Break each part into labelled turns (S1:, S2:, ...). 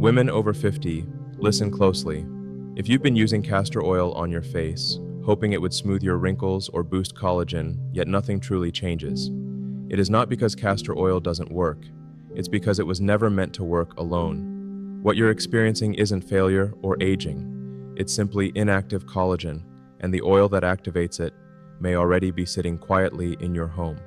S1: Women over 50, listen closely. If you've been using castor oil on your face, hoping it would smooth your wrinkles or boost collagen, yet nothing truly changes, it is not because castor oil doesn't work. It's because it was never meant to work alone. What you're experiencing isn't failure or aging. It's simply inactive collagen, and the oil that activates it may already be sitting quietly in your home.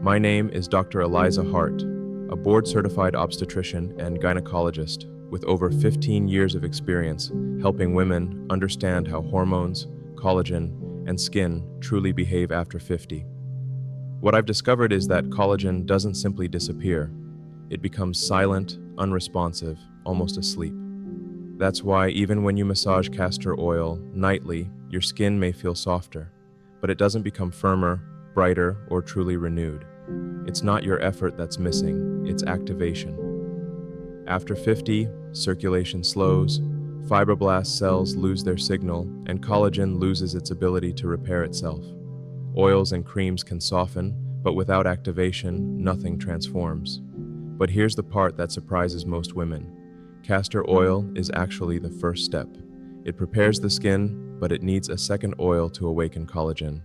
S1: My name is Dr. Eliza Hart, a board-certified obstetrician and gynecologist with over 15 years of experience helping women understand how hormones, collagen, and skin truly behave after 50. What I've discovered is that collagen doesn't simply disappear. It becomes silent, unresponsive, almost asleep. That's why even when you massage castor oil nightly, your skin may feel softer, but it doesn't become firmer, brighter, or truly renewed. It's not your effort that's missing, it's activation. After 50, circulation slows, fibroblast cells lose their signal, and collagen loses its ability to repair itself. Oils and creams can soften, but without activation, nothing transforms. But here's the part that surprises most women. Castor oil is actually the first step. It prepares the skin, but it needs a second oil to awaken collagen.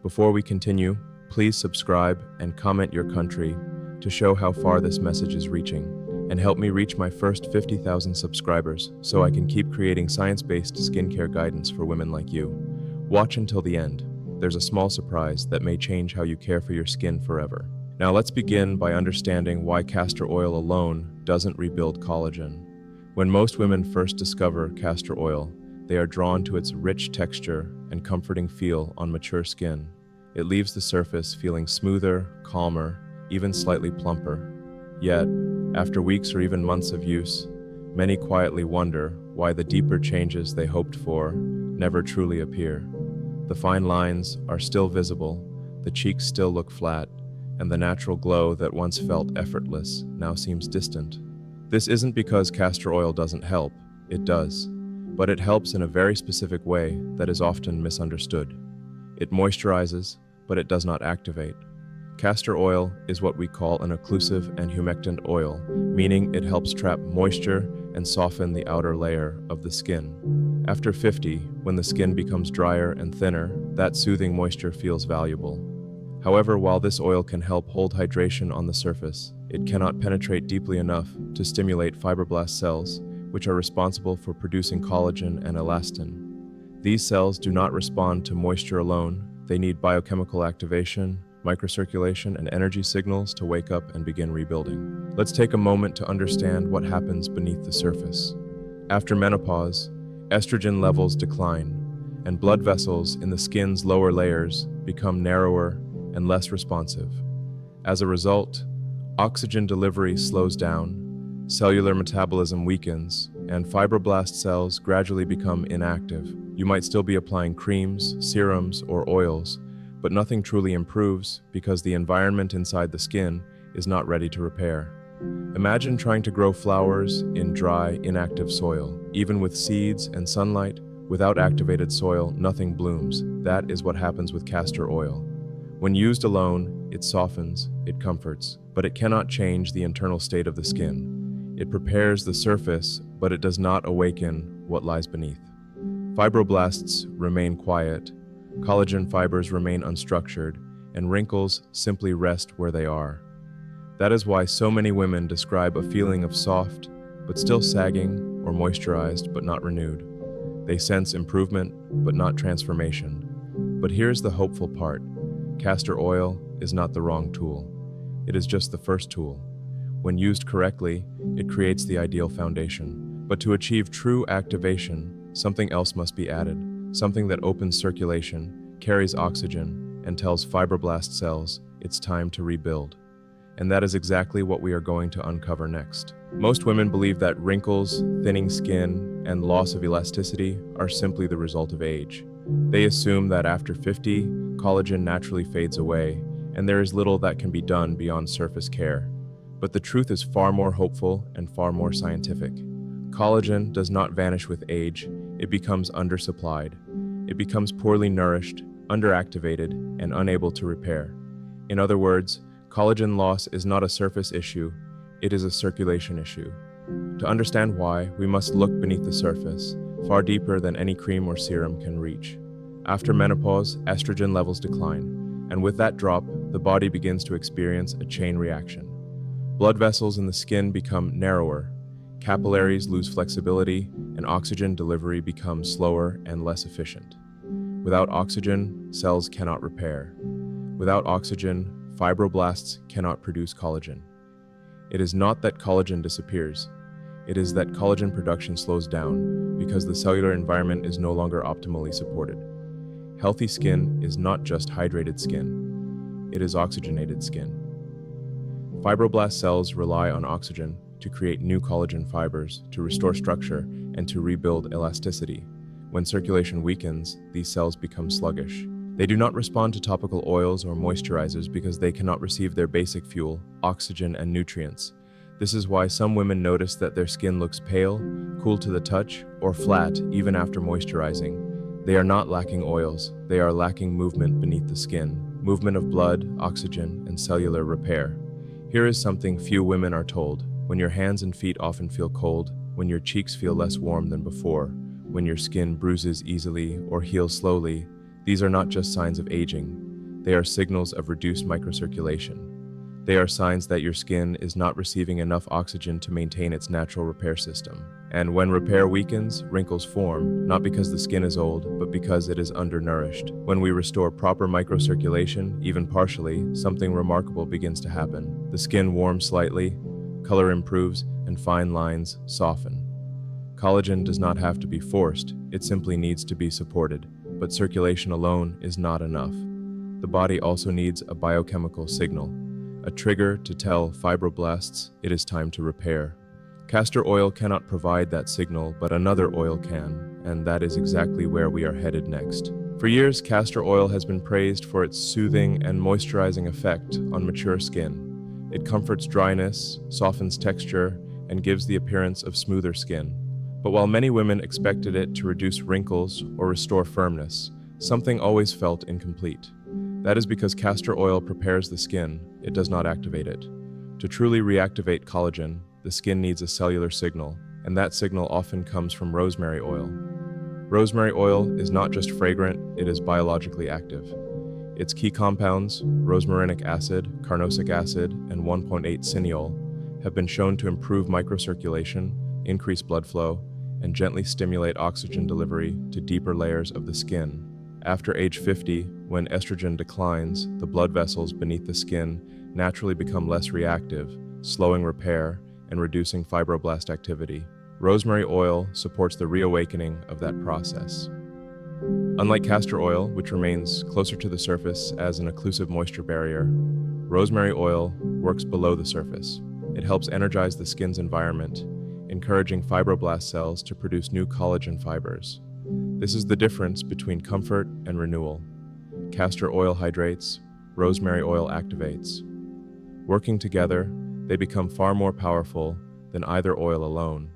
S1: Before we continue, please subscribe and comment your country to show how far this message is reaching, and help me reach my first 50,000 subscribers so I can keep creating science-based skincare guidance for women like you. Watch until the end. There's a small surprise that may change how you care for your skin forever. Now let's begin by understanding why castor oil alone doesn't rebuild collagen. When most women first discover castor oil, they are drawn to its rich texture and comforting feel on mature skin. It leaves the surface feeling smoother, calmer, even slightly plumper. Yet, after weeks or even months of use, many quietly wonder why the deeper changes they hoped for never truly appear. The fine lines are still visible, the cheeks still look flat, and the natural glow that once felt effortless now seems distant. This isn't because castor oil doesn't help, it does, but it helps in a very specific way that is often misunderstood. It moisturizes, but it does not activate. Castor oil is what we call an occlusive and humectant oil, meaning it helps trap moisture and soften the outer layer of the skin. After 50, when the skin becomes drier and thinner, that soothing moisture feels valuable. However, while this oil can help hold hydration on the surface, it cannot penetrate deeply enough to stimulate fibroblast cells, which are responsible for producing collagen and elastin. These cells do not respond to moisture alone. They need biochemical activation, microcirculation, and energy signals to wake up and begin rebuilding. Let's take a moment to understand what happens beneath the surface. After menopause, estrogen levels decline, and blood vessels in the skin's lower layers become narrower and less responsive. As a result, oxygen delivery slows down, cellular metabolism weakens, and fibroblast cells gradually become inactive. You might still be applying creams, serums, or oils, but nothing truly improves because the environment inside the skin is not ready to repair. Imagine trying to grow flowers in dry, inactive soil. Even with seeds and sunlight, without activated soil, nothing blooms. That is what happens with castor oil. When used alone, it softens, it comforts, but it cannot change the internal state of the skin. It prepares the surface, but it does not awaken what lies beneath. Fibroblasts remain quiet, collagen fibers remain unstructured, and wrinkles simply rest where they are. That is why so many women describe a feeling of soft, but still sagging, or moisturized, but not renewed. They sense improvement, but not transformation. But here's the hopeful part. Castor oil is not the wrong tool. It is just the first tool. When used correctly, it creates the ideal foundation. But to achieve true activation, something else must be added. Something that opens circulation, carries oxygen, and tells fibroblast cells it's time to rebuild. And that is exactly what we are going to uncover next. Most women believe that wrinkles, thinning skin, and loss of elasticity are simply the result of age. They assume that after 50, collagen naturally fades away, and there is little that can be done beyond surface care. But the truth is far more hopeful and far more scientific. Collagen does not vanish with age, it becomes undersupplied. It becomes poorly nourished, underactivated, and unable to repair. In other words, collagen loss is not a surface issue, it is a circulation issue. To understand why, we must look beneath the surface, far deeper than any cream or serum can reach. After menopause, estrogen levels decline, and with that drop, the body begins to experience a chain reaction. Blood vessels in the skin become narrower, capillaries lose flexibility, and oxygen delivery becomes slower and less efficient. Without oxygen, cells cannot repair. Without oxygen, fibroblasts cannot produce collagen. It is not that collagen disappears. It is that collagen production slows down because the cellular environment is no longer optimally supported. Healthy skin is not just hydrated skin. It is oxygenated skin. Fibroblast cells rely on oxygen to create new collagen fibers, to restore structure, and to rebuild elasticity. When circulation weakens, these cells become sluggish. They do not respond to topical oils or moisturizers because they cannot receive their basic fuel, oxygen, and nutrients. This is why some women notice that their skin looks pale, cool to the touch, or flat even after moisturizing. They are not lacking oils, they are lacking movement beneath the skin, movement of blood, oxygen, and cellular repair. Here is something few women are told. When your hands and feet often feel cold, when your cheeks feel less warm than before, when your skin bruises easily or heals slowly, these are not just signs of aging. They are signals of reduced microcirculation. They are signs that your skin is not receiving enough oxygen to maintain its natural repair system. And when repair weakens, wrinkles form, not because the skin is old, but because it is undernourished. When we restore proper microcirculation, even partially, something remarkable begins to happen. The skin warms slightly, color improves, and fine lines soften. Collagen does not have to be forced, it simply needs to be supported. But circulation alone is not enough. The body also needs a biochemical signal, a trigger to tell fibroblasts it is time to repair. Castor oil cannot provide that signal, but another oil can, and that is exactly where we are headed next. For years, castor oil has been praised for its soothing and moisturizing effect on mature skin. It comforts dryness, softens texture, and gives the appearance of smoother skin. But while many women expected it to reduce wrinkles or restore firmness, something always felt incomplete. That is because castor oil prepares the skin, it does not activate it. To truly reactivate collagen, the skin needs a cellular signal, and that signal often comes from rosemary oil. Rosemary oil is not just fragrant, it is biologically active. Its key compounds, rosmarinic acid, carnosic acid, and 1.8 cineol, have been shown to improve microcirculation, increase blood flow, and gently stimulate oxygen delivery to deeper layers of the skin. After age 50, when estrogen declines, the blood vessels beneath the skin naturally become less reactive, slowing repair and reducing fibroblast activity. Rosemary oil supports the reawakening of that process. Unlike castor oil, which remains closer to the surface as an occlusive moisture barrier, rosemary oil works below the surface. It helps energize the skin's environment, encouraging fibroblast cells to produce new collagen fibers. This is the difference between comfort and renewal. Castor oil hydrates, rosemary oil activates. Working together, they become far more powerful than either oil alone.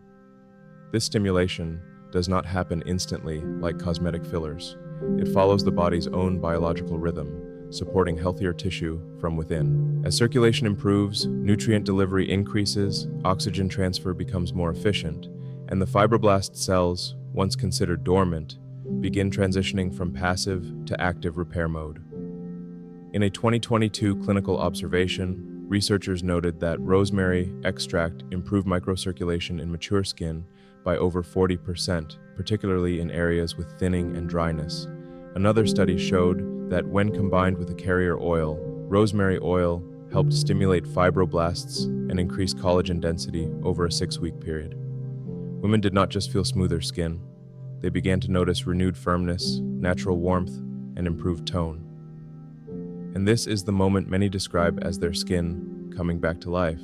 S1: This stimulation does not happen instantly like cosmetic fillers. It follows the body's own biological rhythm, supporting healthier tissue from within. As circulation improves, nutrient delivery increases, oxygen transfer becomes more efficient, and the fibroblast cells, once considered dormant, begin transitioning from passive to active repair mode. In a 2022 clinical observation, researchers noted that rosemary extract improved microcirculation in mature skin by over 40%, particularly in areas with thinning and dryness. Another study showed that when combined with a carrier oil, rosemary oil helped stimulate fibroblasts and increase collagen density over a 6-week period. Women did not just feel smoother skin, they began to notice renewed firmness, natural warmth, and improved tone. And this is the moment many describe as their skin coming back to life,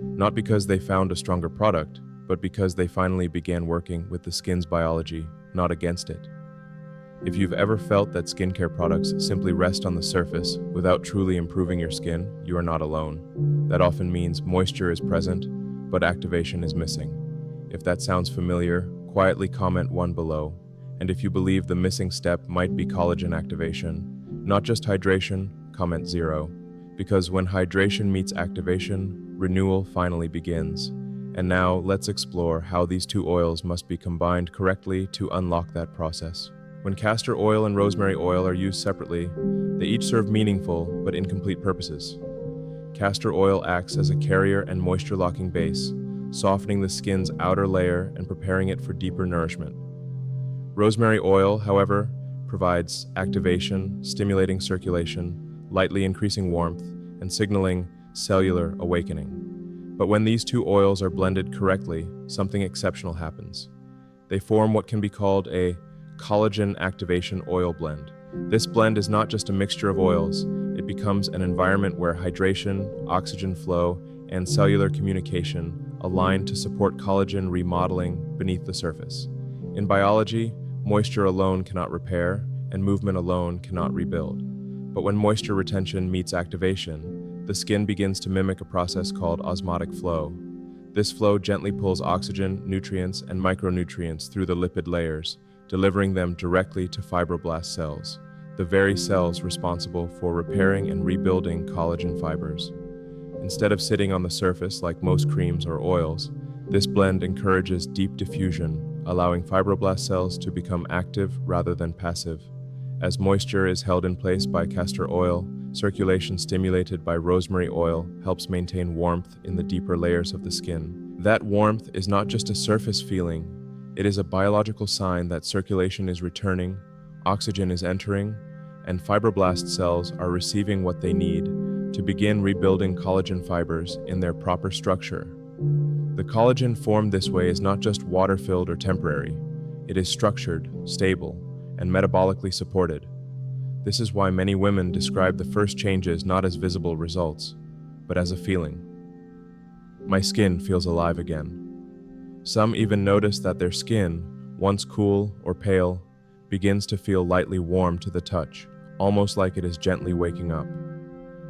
S1: not because they found a stronger product, but because they finally began working with the skin's biology, not against it. If you've ever felt that skincare products simply rest on the surface without truly improving your skin, you are not alone. That often means moisture is present, but activation is missing. If that sounds familiar, quietly comment 1 below. And if you believe the missing step might be collagen activation, not just hydration, comment 0. Because when hydration meets activation, renewal finally begins. And now let's explore how these two oils must be combined correctly to unlock that process. When castor oil and rosemary oil are used separately, they each serve meaningful but incomplete purposes. Castor oil acts as a carrier and moisture-locking base, softening the skin's outer layer and preparing it for deeper nourishment. Rosemary oil, however, provides activation, stimulating circulation, lightly increasing warmth, and signaling cellular awakening. But when these two oils are blended correctly, something exceptional happens. They form what can be called a collagen activation oil blend. This blend is not just a mixture of oils, it becomes an environment where hydration, oxygen flow, and cellular communication align to support collagen remodeling beneath the surface. In biology, moisture alone cannot repair, and movement alone cannot rebuild. But when moisture retention meets activation, the skin begins to mimic a process called osmotic flow. This flow gently pulls oxygen, nutrients, and micronutrients through the lipid layers, delivering them directly to fibroblast cells, the very cells responsible for repairing and rebuilding collagen fibers. Instead of sitting on the surface like most creams or oils, this blend encourages deep diffusion, allowing fibroblast cells to become active rather than passive. As moisture is held in place by castor oil, circulation stimulated by rosemary oil helps maintain warmth in the deeper layers of the skin. That warmth is not just a surface feeling, it is a biological sign that circulation is returning, oxygen is entering, and fibroblast cells are receiving what they need to begin rebuilding collagen fibers in their proper structure. The collagen formed this way is not just water-filled or temporary, it is structured, stable, and metabolically supported. This is why many women describe the first changes not as visible results, but as a feeling. My skin feels alive again. Some even notice that their skin, once cool or pale, begins to feel lightly warm to the touch, almost like it is gently waking up.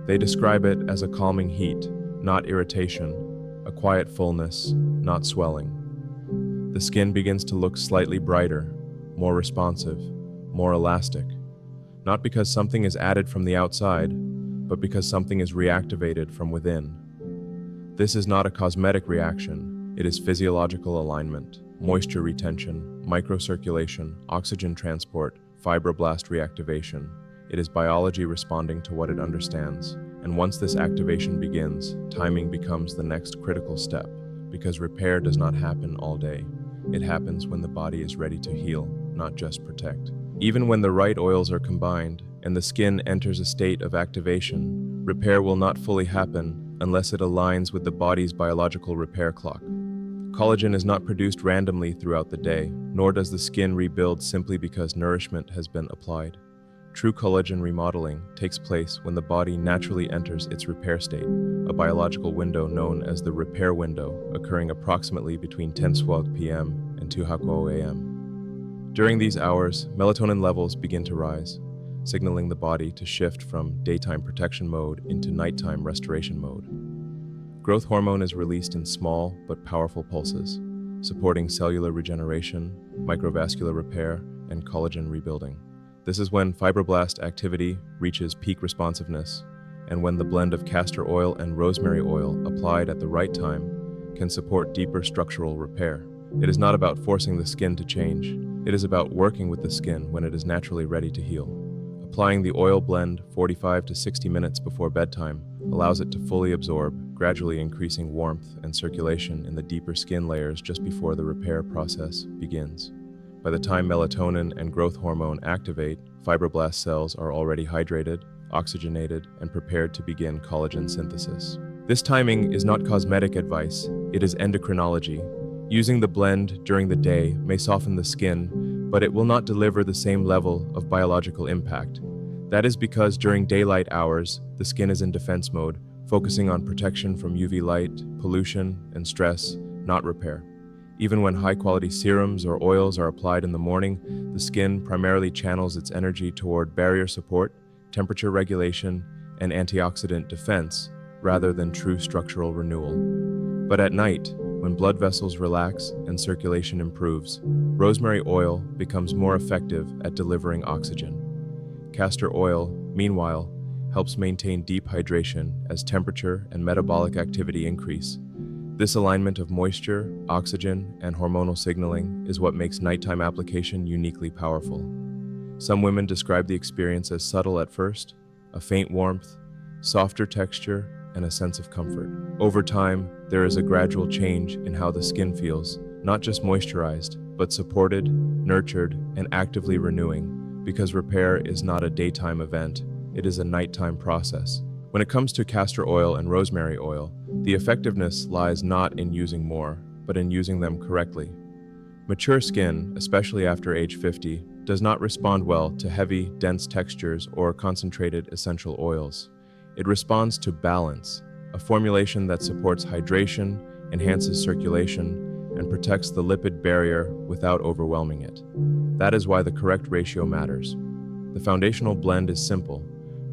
S1: They describe it as a calming heat, not irritation, a quiet fullness, not swelling. The skin begins to look slightly brighter, more responsive, more elastic. Not because something is added from the outside, but because something is reactivated from within. This is not a cosmetic reaction, it is physiological alignment, moisture retention, microcirculation, oxygen transport, fibroblast reactivation. It is biology responding to what it understands. And once this activation begins, timing becomes the next critical step, because repair does not happen all day. It happens when the body is ready to heal, not just protect. Even when the right oils are combined and the skin enters a state of activation, repair will not fully happen unless it aligns with the body's biological repair clock. Collagen is not produced randomly throughout the day, nor does the skin rebuild simply because nourishment has been applied. True collagen remodeling takes place when the body naturally enters its repair state, a biological window known as the repair window, occurring approximately between 10:12 p.m. and 2:00 a.m. During these hours, melatonin levels begin to rise, signaling the body to shift from daytime protection mode into nighttime restoration mode. Growth hormone is released in small but powerful pulses, supporting cellular regeneration, microvascular repair, and collagen rebuilding. This is when fibroblast activity reaches peak responsiveness, and when the blend of castor oil and rosemary oil applied at the right time can support deeper structural repair. It is not about forcing the skin to change. It is about working with the skin when it is naturally ready to heal. Applying the oil blend 45 to 60 minutes before bedtime allows it to fully absorb, gradually increasing warmth and circulation in the deeper skin layers just before the repair process begins. By the time melatonin and growth hormone activate, fibroblast cells are already hydrated, oxygenated, and prepared to begin collagen synthesis. This timing is not cosmetic advice, it is endocrinology. Using the blend during the day may soften the skin, but it will not deliver the same level of biological impact. That is because during daylight hours, the skin is in defense mode, focusing on protection from UV light, pollution, and stress, not repair. Even when high-quality serums or oils are applied in the morning, the skin primarily channels its energy toward barrier support, temperature regulation, and antioxidant defense, rather than true structural renewal. But at night, when blood vessels relax and circulation improves, rosemary oil becomes more effective at delivering oxygen. Castor oil, meanwhile, helps maintain deep hydration as temperature and metabolic activity increase. This alignment of moisture, oxygen, and hormonal signaling is what makes nighttime application uniquely powerful. Some women describe the experience as subtle at first, a faint warmth, softer texture, and a sense of comfort. Over time, there is a gradual change in how the skin feels, not just moisturized, but supported, nurtured, and actively renewing, because repair is not a daytime event, it is a nighttime process. When it comes to castor oil and rosemary oil, the effectiveness lies not in using more, but in using them correctly. Mature skin, especially after age 50, does not respond well to heavy, dense textures or concentrated essential oils. It responds to balance, a formulation that supports hydration, enhances circulation, and protects the lipid barrier without overwhelming it. That is why the correct ratio matters. The foundational blend is simple: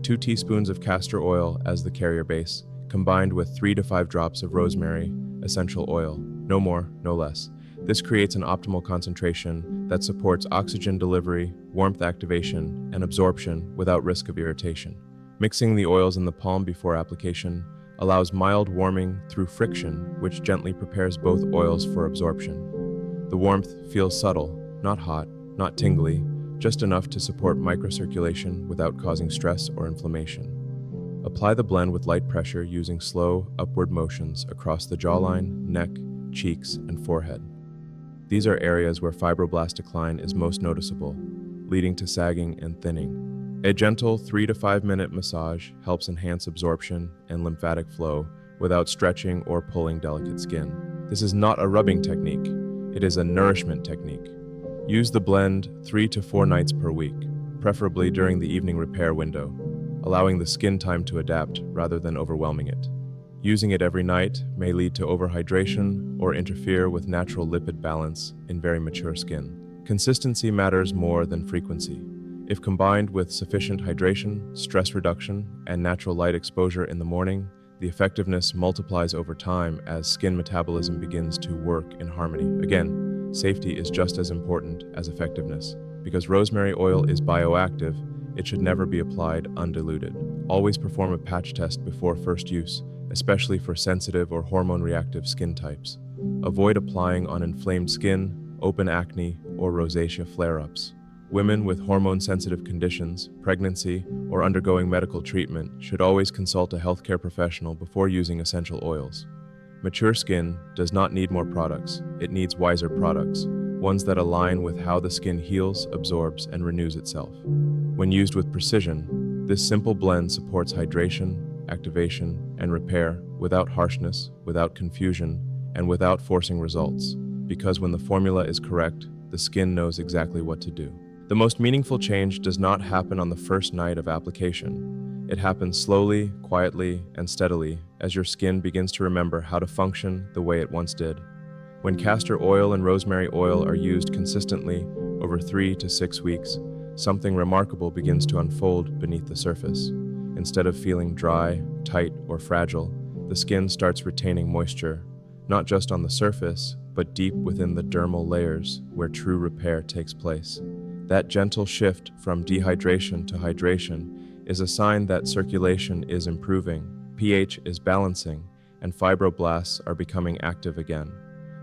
S1: 2 teaspoons of castor oil as the carrier base, combined with 3 to 5 drops of rosemary essential oil, no more, no less. This creates an optimal concentration that supports oxygen delivery, warmth activation, and absorption without risk of irritation. Mixing the oils in the palm before application allows mild warming through friction, which gently prepares both oils for absorption. The warmth feels subtle, not hot, not tingly, just enough to support microcirculation without causing stress or inflammation. Apply the blend with light pressure using slow, upward motions across the jawline, neck, cheeks, and forehead. These are areas where fibroblast decline is most noticeable, leading to sagging and thinning. A gentle 3 to 5 minute massage helps enhance absorption and lymphatic flow without stretching or pulling delicate skin. This is not a rubbing technique, it is a nourishment technique. Use the blend 3 to 4 nights per week, preferably during the evening repair window, allowing the skin time to adapt rather than overwhelming it. Using it every night may lead to overhydration or interfere with natural lipid balance in very mature skin. Consistency matters more than frequency. If combined with sufficient hydration, stress reduction, and natural light exposure in the morning, the effectiveness multiplies over time as skin metabolism begins to work in harmony. Again, safety is just as important as effectiveness. Because rosemary oil is bioactive, it should never be applied undiluted. Always perform a patch test before first use, especially for sensitive or hormone-reactive skin types. Avoid applying on inflamed skin, open acne, or rosacea flare-ups. Women with hormone-sensitive conditions, pregnancy, or undergoing medical treatment should always consult a healthcare professional before using essential oils. Mature skin does not need more products, it needs wiser products, ones that align with how the skin heals, absorbs, and renews itself. When used with precision, this simple blend supports hydration, activation, and repair without harshness, without confusion, and without forcing results, because when the formula is correct, the skin knows exactly what to do. The most meaningful change does not happen on the first night of application. It happens slowly, quietly, and steadily as your skin begins to remember how to function the way it once did. When castor oil and rosemary oil are used consistently over 3 to 6 weeks, something remarkable begins to unfold beneath the surface. Instead of feeling dry, tight, or fragile, the skin starts retaining moisture, not just on the surface, but deep within the dermal layers where true repair takes place. That gentle shift from dehydration to hydration is a sign that circulation is improving, pH is balancing, and fibroblasts are becoming active again.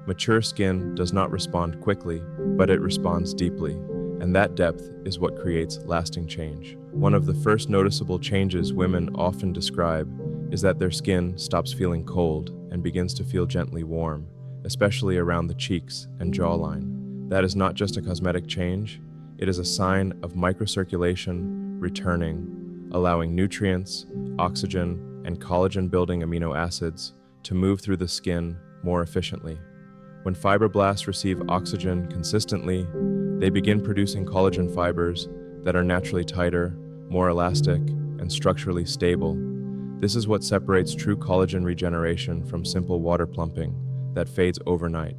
S1: Mature skin does not respond quickly, but it responds deeply, and that depth is what creates lasting change. One of the first noticeable changes women often describe is that their skin stops feeling cold and begins to feel gently warm, especially around the cheeks and jawline. That is not just a cosmetic change, it is a sign of microcirculation returning, allowing nutrients, oxygen, and collagen-building amino acids to move through the skin more efficiently. When fibroblasts receive oxygen consistently, they begin producing collagen fibers that are naturally tighter, more elastic, and structurally stable. This is what separates true collagen regeneration from simple water plumping that fades overnight.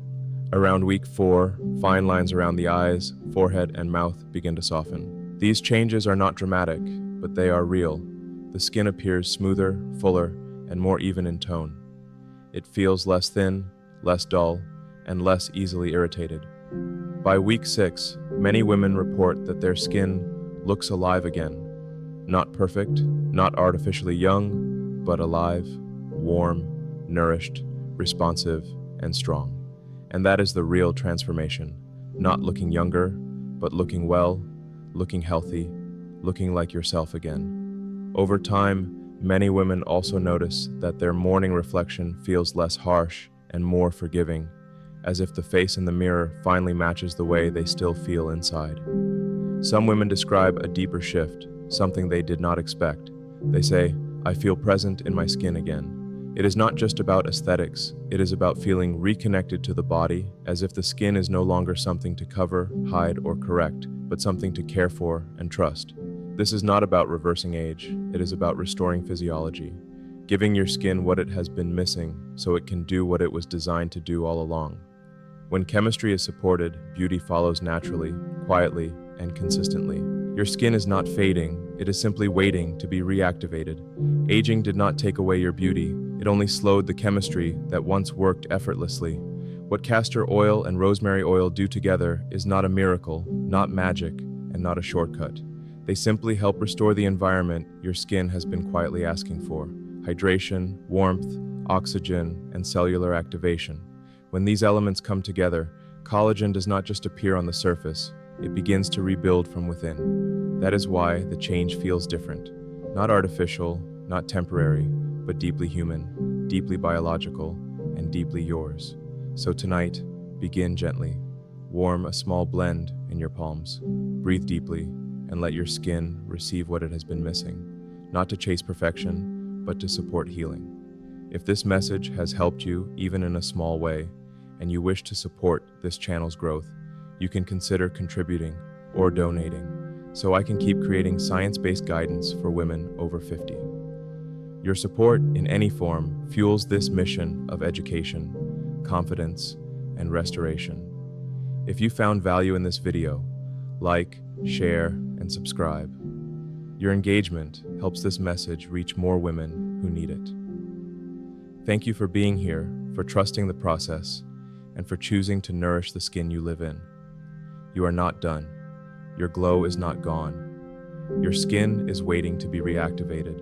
S1: Around week 4, fine lines around the eyes, forehead, and mouth begin to soften. These changes are not dramatic, but they are real. The skin appears smoother, fuller, and more even in tone. It feels less thin, less dull, and less easily irritated. By week 6, many women report that their skin looks alive again. Not perfect, not artificially young, but alive, warm, nourished, responsive, and strong. And that is the real transformation. Not looking younger, but looking well, looking healthy, looking like yourself again. Over time, many women also notice that their morning reflection feels less harsh and more forgiving, as if the face in the mirror finally matches the way they still feel inside. Some women describe a deeper shift, something they did not expect. They say, "I feel present in my skin again." It is not just about aesthetics, it is about feeling reconnected to the body, as if the skin is no longer something to cover, hide, or correct, but something to care for and trust. This is not about reversing age, it is about restoring physiology, giving your skin what it has been missing so it can do what it was designed to do all along. When chemistry is supported, beauty follows naturally, quietly, and consistently. Your skin is not fading, it is simply waiting to be reactivated. Aging did not take away your beauty, it only slowed the chemistry that once worked effortlessly. What castor oil and rosemary oil do together is not a miracle, not magic, and not a shortcut. They simply help restore the environment your skin has been quietly asking for: hydration, warmth, oxygen, and cellular activation. When these elements come together, collagen does not just appear on the surface, it begins to rebuild from within. That is why the change feels different. Not artificial, not temporary, but deeply human, deeply biological, and deeply yours. So tonight, begin gently. Warm a small blend in your palms. Breathe deeply, and let your skin receive what it has been missing, not to chase perfection, but to support healing. If this message has helped you, even in a small way, and you wish to support this channel's growth, you can consider contributing or donating, so I can keep creating science-based guidance for women over 50. Your support in any form fuels this mission of education, confidence, and restoration. If you found value in this video, like, share, and subscribe. Your engagement helps this message reach more women who need it. Thank you for being here, for trusting the process, and for choosing to nourish the skin you live in. You are not done. Your glow is not gone. Your skin is waiting to be reactivated.